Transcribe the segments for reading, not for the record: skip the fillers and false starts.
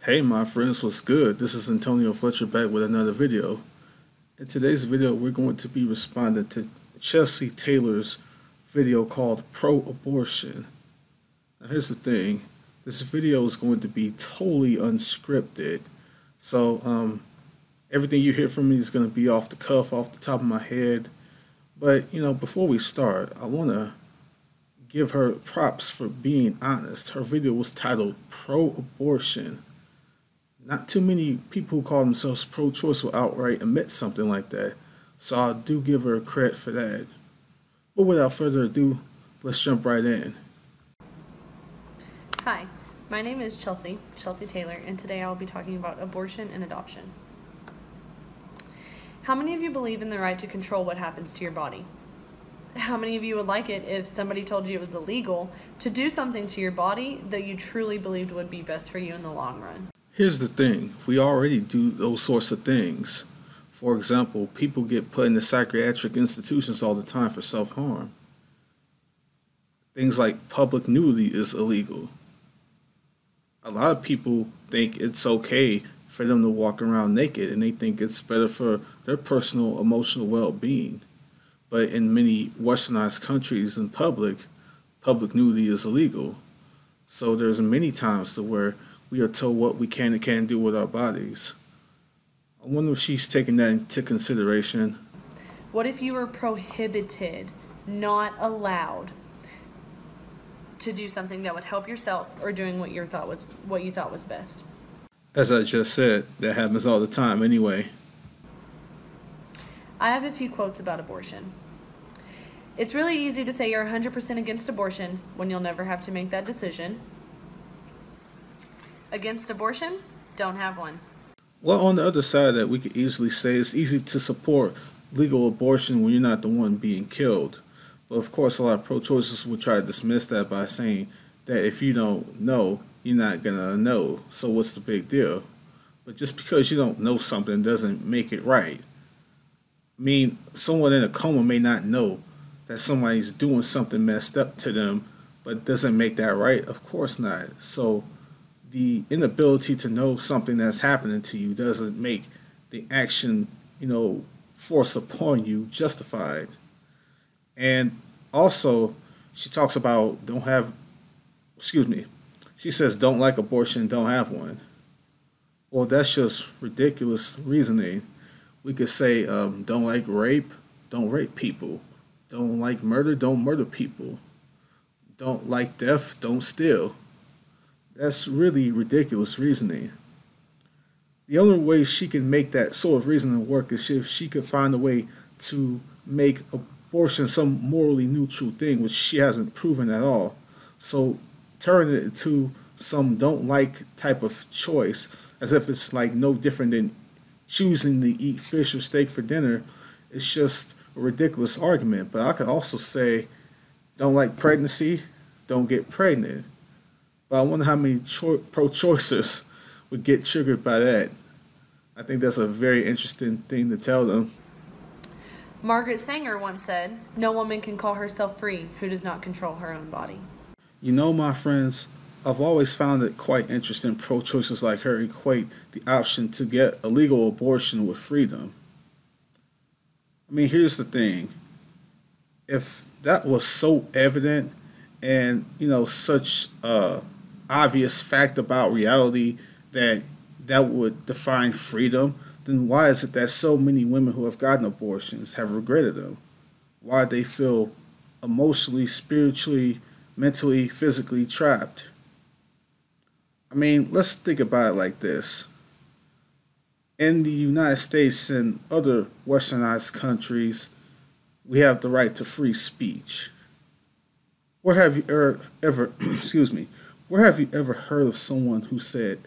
Hey my friends, what's good? This is Antonio Fletcher back with another video. In today's video, we're going to be responding to Chelsie Taylor's video called Pro-Abortion. Now here's the thing, this video is going to be totally unscripted. So everything you hear from me is going to be off the cuff, off the top of my head. But before we start, I want to give her props for being honest. Her video was titled Pro-Abortion. Not too many people who call themselves pro-choice will outright admit something like that, so I do give her credit for that. But without further ado, let's jump right in. Hi, my name is Chelsie Taylor, and today I will be talking about abortion and adoption. How many of you believe in the right to control what happens to your body? How many of you would like it if somebody told you it was illegal to do something to your body that you truly believed would be best for you in the long run? Here's the thing, we already do those sorts of things. For example, people get put into psychiatric institutions all the time for self-harm. Things like public nudity is illegal. A lot of people think it's okay for them to walk around naked, and they think it's better for their personal emotional well-being. But in many westernized countries in public nudity is illegal. So there's many times to where we are told what we can and can't do with our bodies. I wonder if she's taking that into consideration. What if you were prohibited, not allowed, to do something that would help yourself or doing what you thought was best? As I just said, that happens all the time anyway. I have a few quotes about abortion. It's really easy to say you're 100% against abortion when you'll never have to make that decision. Against abortion? Don't have one. Well, on the other side of that, we could easily say it's easy to support legal abortion when you're not the one being killed. But of course, a lot of pro-choicers will try to dismiss that by saying that if you don't know, you're not going to know. So what's the big deal? But just because you don't know something doesn't make it right. I mean, someone in a coma may not know that somebody's doing something messed up to them, but it doesn't make that right? Of course not. So the inability to know something that's happening to you doesn't make the action, forced upon you justified. And also, she talks about she says don't like abortion, don't have one. Well, that's just ridiculous reasoning. We could say don't like rape, don't rape people. Don't like murder, don't murder people. Don't like death, don't steal. That's really ridiculous reasoning. The only way she can make that sort of reasoning work is if she could find a way to make abortion some morally neutral thing, which she hasn't proven at all. So turn it into some don't like type of choice, as if it's like no different than choosing to eat fish or steak for dinner. It's just a ridiculous argument. But I could also say don't like pregnancy, don't get pregnant. But I wonder how many pro-choicers would get triggered by that. I think that's a very interesting thing to tell them. Margaret Sanger once said, "No woman can call herself free who does not control her own body." My friends, I've always found it quite interesting pro-choicers like her equate the option to get a legal abortion with freedom. I mean, here's the thing. If that was so evident and, such obvious fact about reality that would define freedom, then why is it that so many women who have gotten abortions have regretted them? Why they feel emotionally, spiritually, mentally, physically trapped? I mean, let's think about it like this. In the United States and other westernized countries, we have the right to free speech. Where have you ever where have you ever heard of someone who said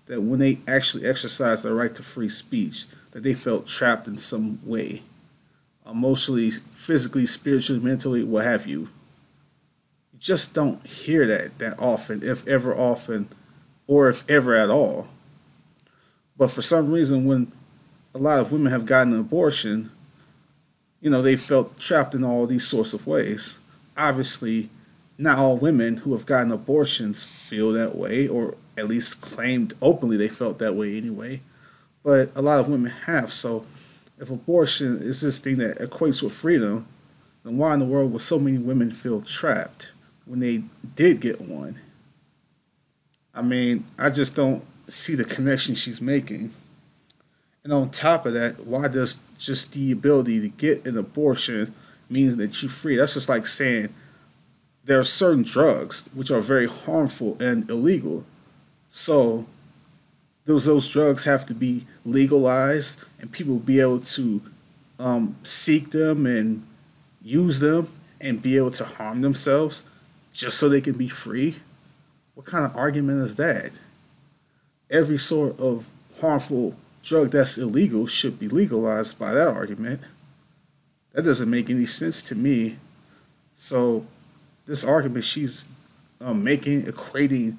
that when they actually exercised their right to free speech, that they felt trapped in some way, emotionally, physically, spiritually, mentally, what have you? You just don't hear that often, if ever often, or if ever at all. But for some reason, when a lot of women have gotten an abortion, they felt trapped in all these sorts of ways. Obviously, not all women who have gotten abortions feel that way or at least claimed openly they felt that way anyway. But a lot of women have. So if abortion is this thing that equates with freedom, then why in the world would so many women feel trapped when they did get one? I mean, I just don't see the connection she's making. And on top of that, why does just the ability to get an abortion means that you're free? That's just like saying there are certain drugs which are very harmful and illegal. So those drugs have to be legalized and people be able to seek them and use them and be able to harm themselves just so they can be free? What kind of argument is that? Every sort of harmful drug that's illegal should be legalized by that argument. That doesn't make any sense to me. So this argument she's making, equating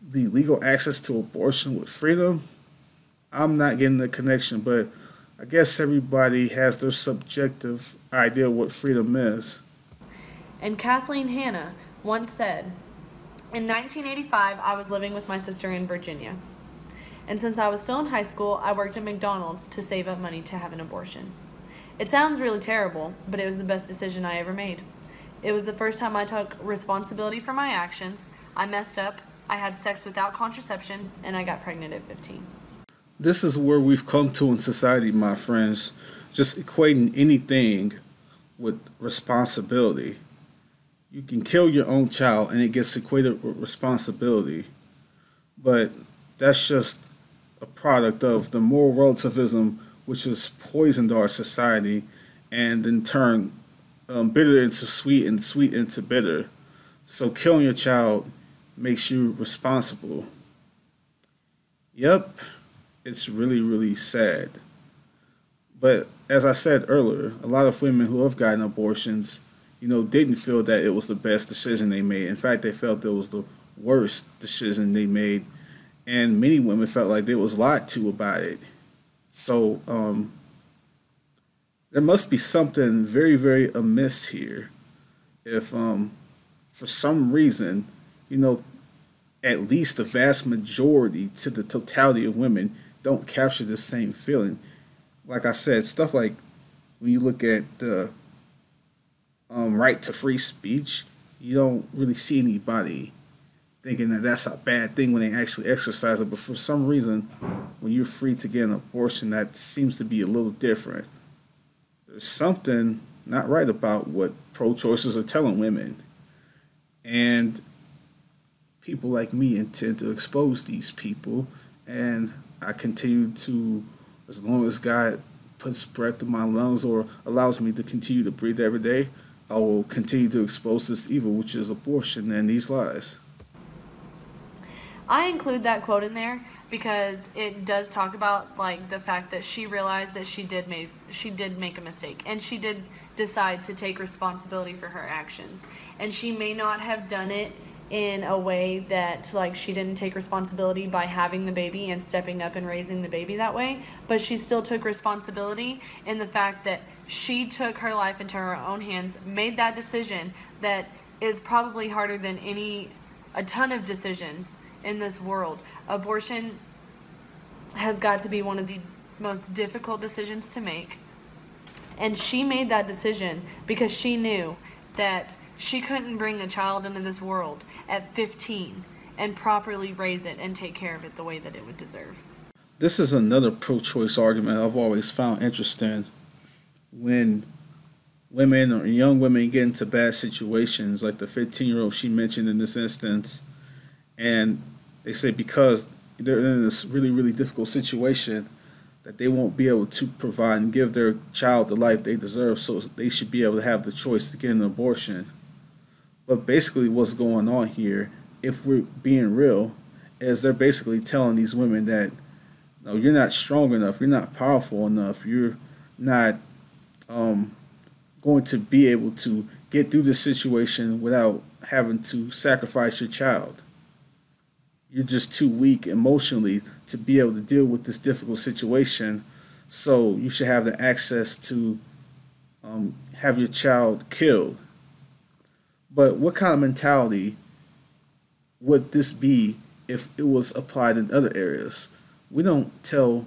the legal access to abortion with freedom, I'm not getting the connection, but I guess everybody has their subjective idea of what freedom is. And Kathleen Hanna once said, in 1985, I was living with my sister in Virginia. And since I was still in high school, I worked at McDonald's to save up money to have an abortion. It sounds really terrible, but it was the best decision I ever made. It was the first time I took responsibility for my actions. I messed up, I had sex without contraception, and I got pregnant at 15. This is where we've come to in society, my friends. Just equating anything with responsibility. You can kill your own child and it gets equated with responsibility. But that's just a product of the moral relativism which has poisoned our society and in turn bitter into sweet and sweet into bitter. So killing your child makes you responsible. Yep, it's really, really sad. But as I said earlier, a lot of women who have gotten abortions, didn't feel that it was the best decision they made. In fact, they felt it was the worst decision they made. And many women felt like they was lied to about it. So there must be something very, very amiss here. If for some reason, at least the vast majority to the totality of women don't capture the same feeling. Like I said, stuff like when you look at the right to free speech, you don't really see anybody thinking that that's a bad thing when they actually exercise it. But for some reason, when you're free to get an abortion, that seems to be a little different. There's something not right about what pro-choicers are telling women. And people like me intend to expose these people. And I continue to, as long as God puts breath in my lungs or allows me to continue to breathe every day, I will continue to expose this evil, which is abortion and these lies. I include that quote in there because it does talk about like the fact that she realized that she did make a mistake and she did decide to take responsibility for her actions, and she may not have done it in a way that like she didn't take responsibility by having the baby and stepping up and raising the baby that way, but she still took responsibility in the fact that she took her life into her own hands, made that decision that is probably harder than a ton of decisions in this world. Abortion has got to be one of the most difficult decisions to make, and she made that decision because she knew that she couldn't bring a child into this world at 15 and properly raise it and take care of it the way that it would deserve. This is another pro-choice argument I've always found interesting. When women or young women get into bad situations, like the 15-year-old she mentioned in this instance, and they say because they're in this really, really difficult situation that they won't be able to provide and give their child the life they deserve, so they should be able to have the choice to get an abortion. But basically what's going on here, if we're being real, is they're basically telling these women that, no, you're not strong enough, you're not powerful enough, you're not going to be able to get through this situation without having to sacrifice your child. You're just too weak emotionally to be able to deal with this difficult situation, so you should have the access to have your child killed. But what kind of mentality would this be if it was applied in other areas. We don't tell,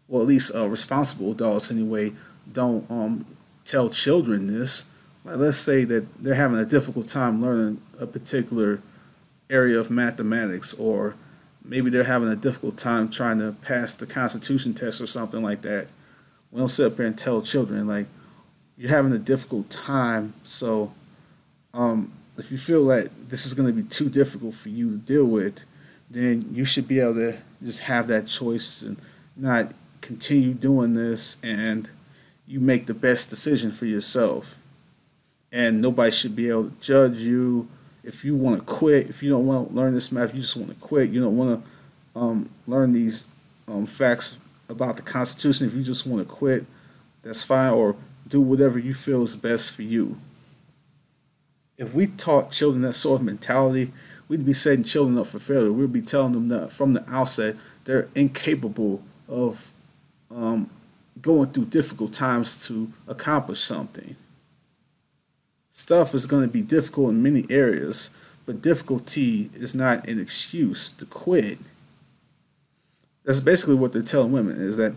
well, at least responsible adults anyway, don't tell children this. Like, let's say that they're having a difficult time learning a particular area of mathematics, or maybe they're having a difficult time trying to pass the Constitution test or something like that. We don't sit up here and tell children like you're having a difficult time, so if you feel like this is going to be too difficult for you to deal with, then you should be able to just have that choice and not continue doing this, and you make the best decision for yourself. And nobody should be able to judge you. If you want to quit, if you don't want to learn this math, you just want to quit. You don't want to learn these facts about the Constitution. If you just want to quit, that's fine, or do whatever you feel is best for you. If we taught children that sort of mentality, we'd be setting children up for failure. We'd be telling them that from the outset they're incapable of going through difficult times to accomplish something. Stuff is going to be difficult in many areas, but difficulty is not an excuse to quit. That's basically what they're telling women, is that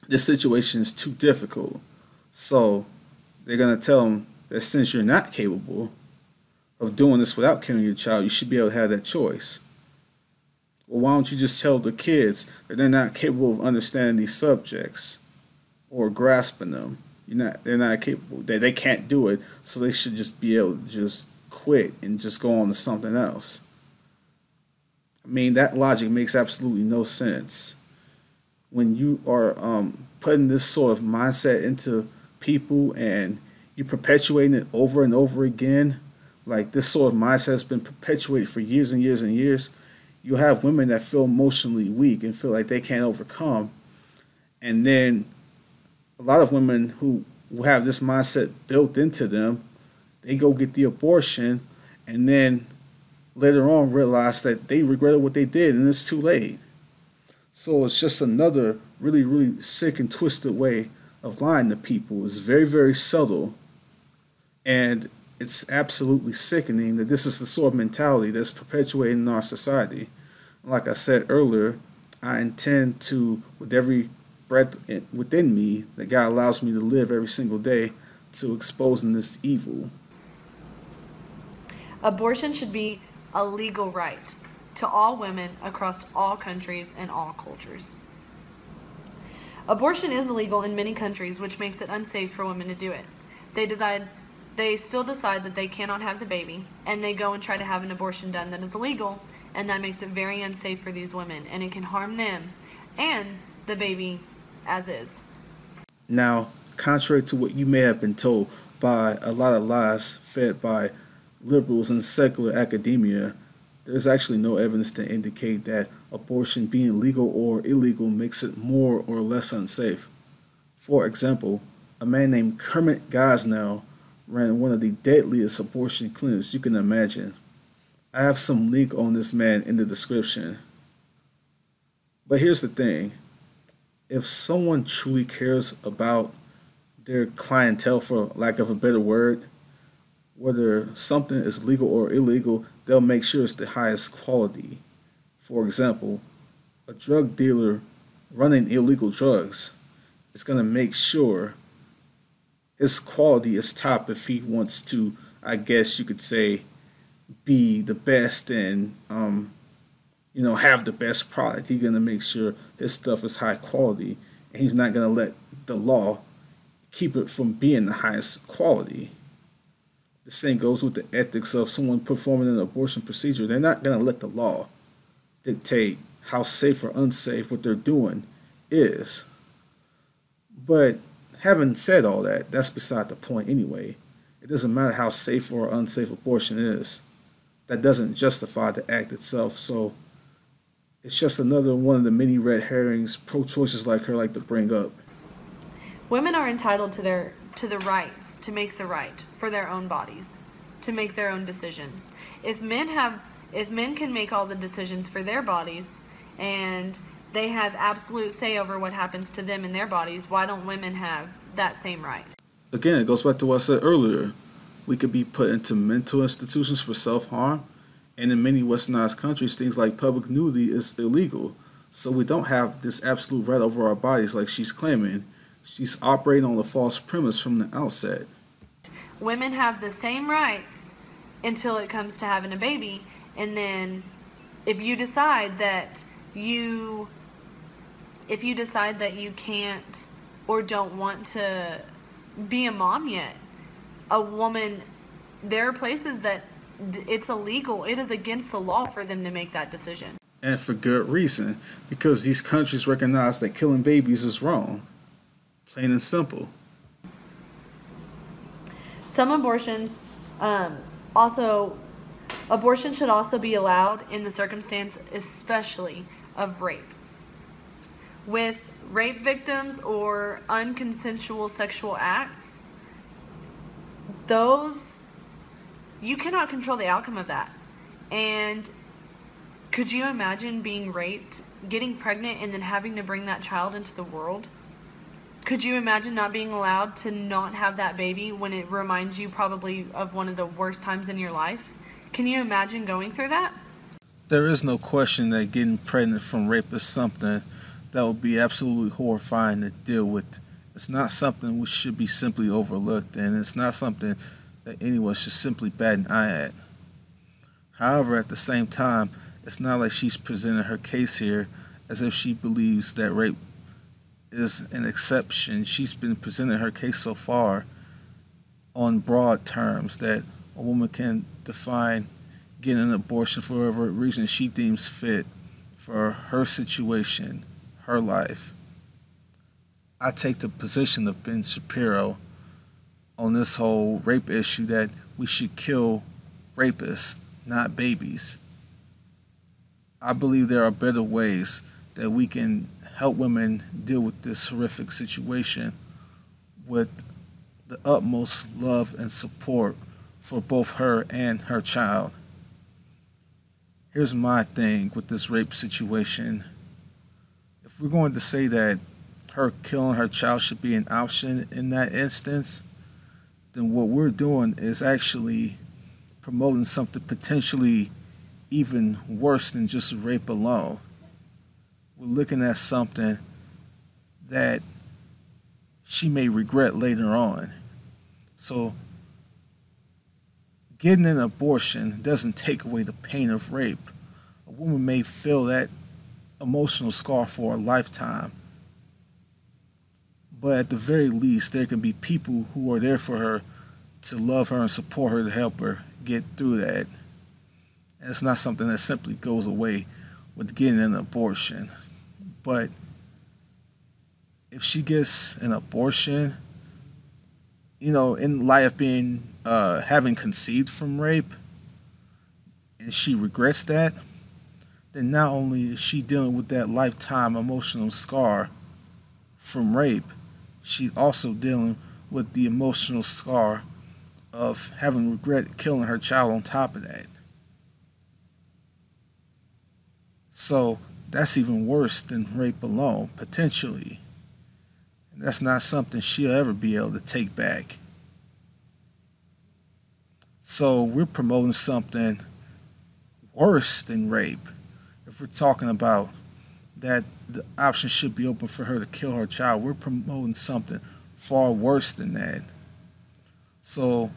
this situation is too difficult. So they're going to tell them that since you're not capable of doing this without killing your child, you should be able to have that choice. Well, why don't you just tell the kids that they're not capable of understanding these subjects or grasping them? They're not capable. They can't do it, so they should just be able to just quit and just go on to something else. I mean, that logic makes absolutely no sense. When you are putting this sort of mindset into people and you're perpetuating it over and over again, like this sort of mindset has been perpetuated for years and years and years, you'll have women that feel emotionally weak and feel like they can't overcome. And then a lot of women who have this mindset built into them, they go get the abortion and then later on realize that they regretted what they did and it's too late. So it's just another really, really sick and twisted way of lying to people. It's very, very subtle, and it's absolutely sickening that this is the sort of mentality that's perpetuated in our society. Like I said earlier, I intend to, with every breath within me that God allows me to live every single day, to exposing this evil. Abortion should be a legal right to all women across all countries and all cultures. Abortion is illegal in many countries, which makes it unsafe for women to do it. They still decide that they cannot have the baby, and they go and try to have an abortion done that is illegal, and that makes it very unsafe for these women, and it can harm them and the baby as is. Now, contrary to what you may have been told by a lot of lies fed by liberals and secular academia, there's actually no evidence to indicate that abortion being legal or illegal makes it more or less unsafe. For example, a man named Kermit Gosnell ran one of the deadliest abortion clinics you can imagine. I have some link on this man in the description. But here's the thing. If someone truly cares about their clientele, for lack of a better word, whether something is legal or illegal, they'll make sure it's the highest quality. For example, a drug dealer running illegal drugs is going to make sure his quality is top if he wants to, I guess you could say, be the best and have the best product. He's going to make sure his stuff is high quality, and he's not going to let the law keep it from being the highest quality. The same goes with the ethics of someone performing an abortion procedure. They're not going to let the law dictate how safe or unsafe what they're doing is. But having said all that, that's beside the point anyway. It doesn't matter how safe or unsafe abortion is. That doesn't justify the act itself. So it's just another one of the many red herrings pro-choicers like her like to bring up. Women are entitled to the rights to make the right for their own bodies, to make their own decisions. If men can make all the decisions for their bodies and they have absolute say over what happens to them in their bodies, why don't women have that same right? Again, it goes back to what I said earlier. We could be put into mental institutions for self-harm, And in many westernized countries, things like public nudity is illegal. So we don't have this absolute right over our bodies like she's claiming. She's operating on a false premise from the outset. Women have the same rights until it comes to having a baby, and then if you decide that you can't or don't want to be a mom yet, a woman, there are places that it's illegal. It is against the law for them to make that decision. And for good reason, because these countries recognize that killing babies is wrong. Plain and simple. Some abortions also, abortion should also be allowed in the circumstance, especially of rape. With rape victims or unconsensual sexual acts, those, you cannot control the outcome of that. And could you imagine being raped, getting pregnant, and then having to bring that child into the world? Could you imagine not being allowed to not have that baby when it reminds you probably of one of the worst times in your life? Can you imagine going through that? There is no question that getting pregnant from rape is something that would be absolutely horrifying to deal with. It's not something which should be simply overlooked, and it's not something that anyone should simply bat an eye at. However, at the same time, it's not like she's presenting her case here as if she believes that rape is an exception. She's been presenting her case so far on broad terms that a woman can define getting an abortion for whatever reason she deems fit for her situation, her life. I take the position of Ben Shapiro on this whole rape issue that we should kill rapists, not babies. I believe there are better ways that we can help women deal with this horrific situation with the utmost love and support for both her and her child. Here's my thing with this rape situation. If we're going to say that her killing her child should be an option in that instance, then what we're doing is actually promoting something potentially even worse than just rape alone. We're looking at something that she may regret later on. So getting an abortion doesn't take away the pain of rape. A woman may feel that emotional scar for a lifetime, but at the very least there can be people who are there for her to love her and support her to help her get through that. And it's not something that simply goes away with getting an abortion. But if she gets an abortion, in light of being having conceived from rape, and she regrets that, then not only is she dealing with that lifetime emotional scar from rape, she's also dealing with the emotional scar of having regret killing her child on top of that. So that's even worse than rape alone, potentially. And that's not something she'll ever be able to take back. So we're promoting something worse than rape. If we're talking about that the option should be open for her to kill her child, we're promoting something far worse than that. So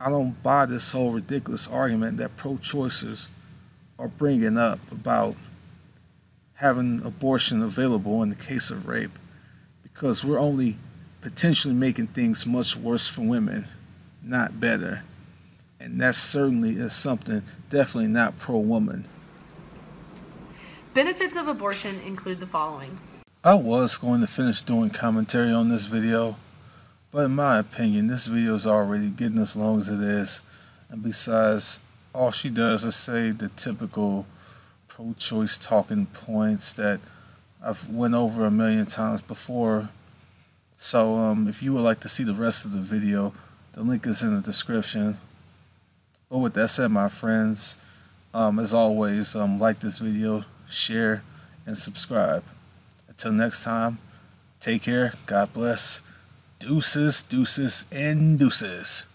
I don't buy this whole ridiculous argument that pro-choicers are bringing up about having abortion available in the case of rape, because we're only potentially making things much worse for women, not better. And that certainly is something definitely not pro-woman. Benefits of abortion include the following. I was going to finish doing commentary on this video, but in my opinion, this video is already getting as long as it is. And besides, all she does is say the typical pro-choice talking points that I've went over a million times before. So if you would like to see the rest of the video, the link is in the description. But with that said, my friends, as always, like this video, share, and subscribe. Until next time, take care, God bless, deuces, deuces, and deuces.